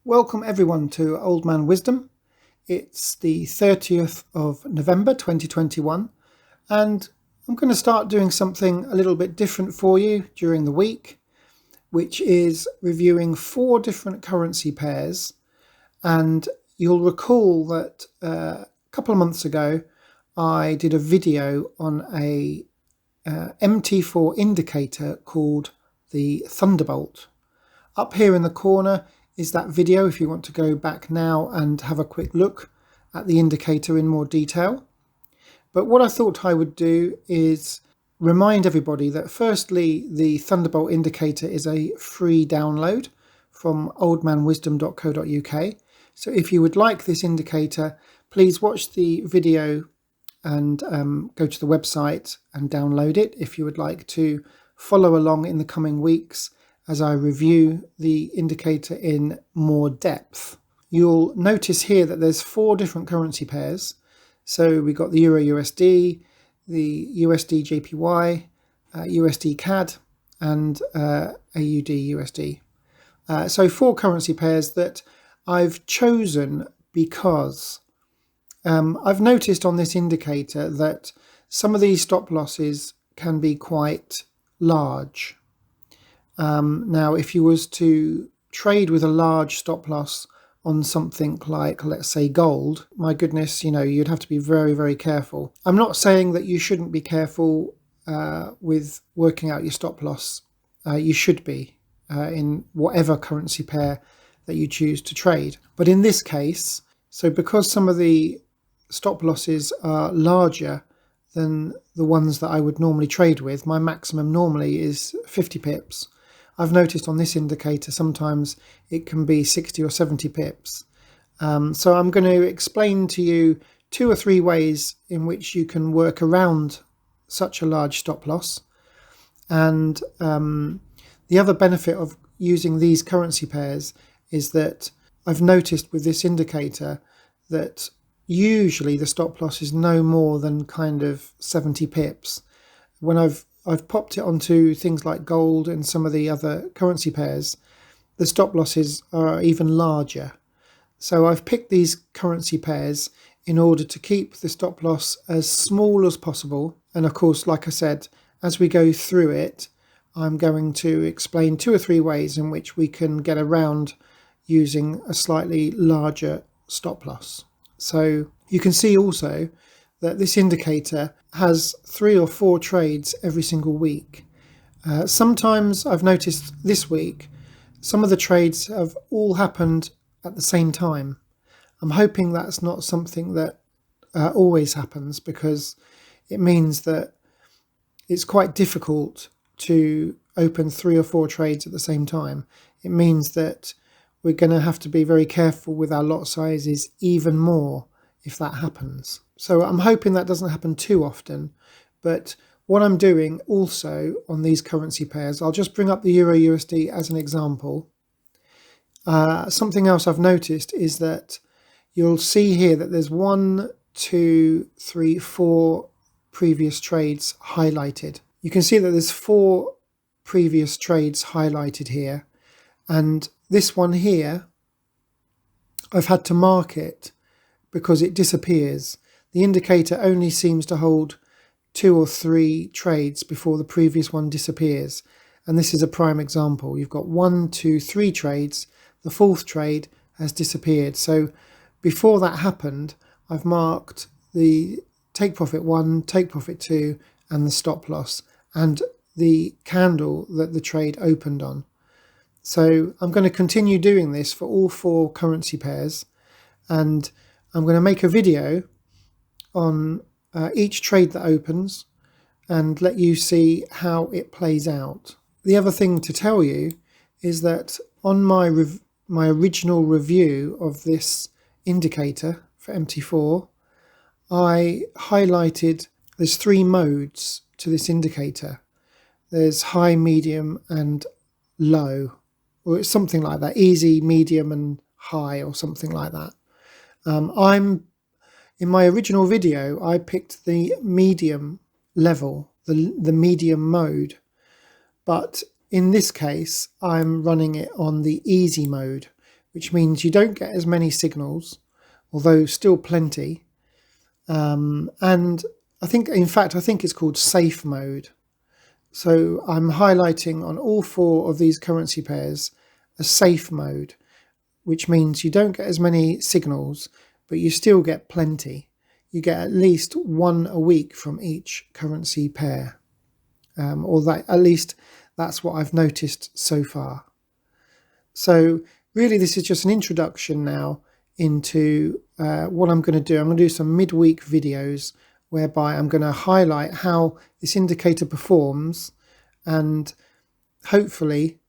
Welcome everyone to Old Man Wisdom. It's the 30th of November 2021 and I'm going to start doing something a little bit different for you during the week, which is reviewing 4 different currency pairs. And you'll recall that a couple of months ago I did a video on a MT4 indicator called the ThunderBolt. Up here in the corner is that video if you want to go back now and have a quick look at the indicator in more detail. But what I thought I would do is remind everybody that firstly, the ThunderBolt indicator is a free download from oldmanwisdom.co.uk. So if you would like this indicator, please watch the video and go to the website and download it if you would like to follow along in the coming weeks as I review the indicator in more depth. You'll notice here that there's 4 different currency pairs. So we've got the Euro USD, the USD JPY, USD CAD and AUD USD. So 4 currency pairs that I've chosen because I've noticed on this indicator that some of these stop losses can be quite large. Now, if you was to trade with a large stop loss on something like, let's say, gold, my goodness, you'd have to be very, very careful. I'm not saying that you shouldn't be careful with working out your stop loss. You should be in whatever currency pair that you choose to trade. But in this case, so because some of the stop losses are larger than the ones that I would normally trade with, my maximum normally is 50 pips. I've noticed on this indicator sometimes it can be 60 or 70 pips. So I'm going to explain to you 2 or 3 ways in which you can work around such a large stop loss. And the other benefit of using these currency pairs is that I've noticed with this indicator that usually the stop loss is no more than kind of 70 pips. When I've popped it onto things like gold and some of the other currency pairs, the stop losses are even larger. So I've picked these currency pairs in order to keep the stop loss as small as possible. And of course, like I said, as we go through it, I'm going to explain 2 or 3 ways in which we can get around using a slightly larger stop loss. So you can see also that this indicator has 3 or 4 trades every single week. Sometimes I've noticed this week, some of the trades have all happened at the same time. I'm hoping that's not something that always happens, because it means that it's quite difficult to open 3 or 4 trades at the same time. It means that we're going to have to be very careful with our lot sizes even more if that happens. So I'm hoping that doesn't happen too often. But what I'm doing also on these currency pairs, I'll just bring up the Euro USD as an example. Something else I've noticed is that you'll see here that there's 1, 2, 3, 4 previous trades highlighted. You can see that there's 4 previous trades highlighted here. And this one here, I've had to mark it because it disappears. The indicator only seems to hold 2 or 3 trades before the previous one disappears. And this is a prime example. You've got 1, 2, 3 trades. The 4th trade has disappeared. So before that happened, I've marked the take profit 1, take profit 2, and the stop loss, and the candle that the trade opened on. So I'm going to continue doing this for all 4 currency pairs, and I'm going to make a video on each trade that opens and let you see how it plays out. The other thing to tell you is that on my original review of this indicator for MT4, I highlighted there's 3 modes to this indicator. There's high, medium and low, or it's something like that, easy, medium and high, or something like that. In my original video, I picked the medium level, the medium mode, but in this case, I'm running it on the easy mode, which means you don't get as many signals, although still plenty. And I think it's called safe mode. So I'm highlighting on all 4 of these currency pairs a safe mode, which means you don't get as many signals, but you still get plenty. You get at least 1 a week from each currency pair, at least that's what I've noticed so far. So really this is just an introduction now into what I'm going to do. I'm going to do some midweek videos whereby I'm going to highlight how this indicator performs and hopefully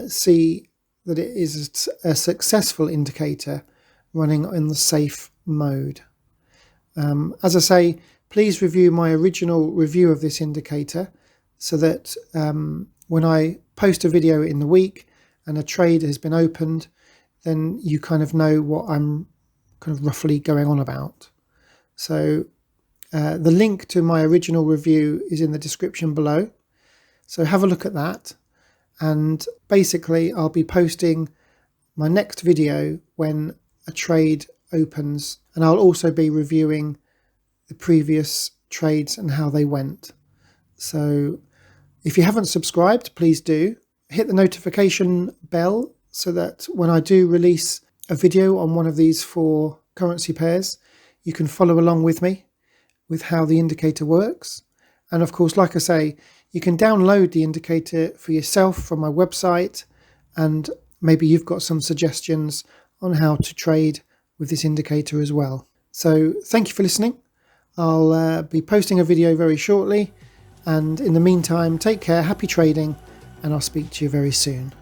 see that it is a successful indicator running in the safe mode. As I say, please review my original review of this indicator so that when I post a video in the week and a trade has been opened, then you kind of know what I'm kind of roughly going on about. So the link to my original review is in the description below. So have a look at that. And basically I'll be posting my next video when a trade opens, and I'll also be reviewing the previous trades and how they went. So if you haven't subscribed, please do. Hit the notification bell so that when I do release a video on one of these 4 currency pairs, you can follow along with me with how the indicator works. And of course, like I say, you can download the indicator for yourself from my website, and maybe you've got some suggestions on how to trade with this indicator as well. So thank you for listening. I'll be posting a video very shortly, and in the meantime, take care, happy trading, and I'll speak to you very soon.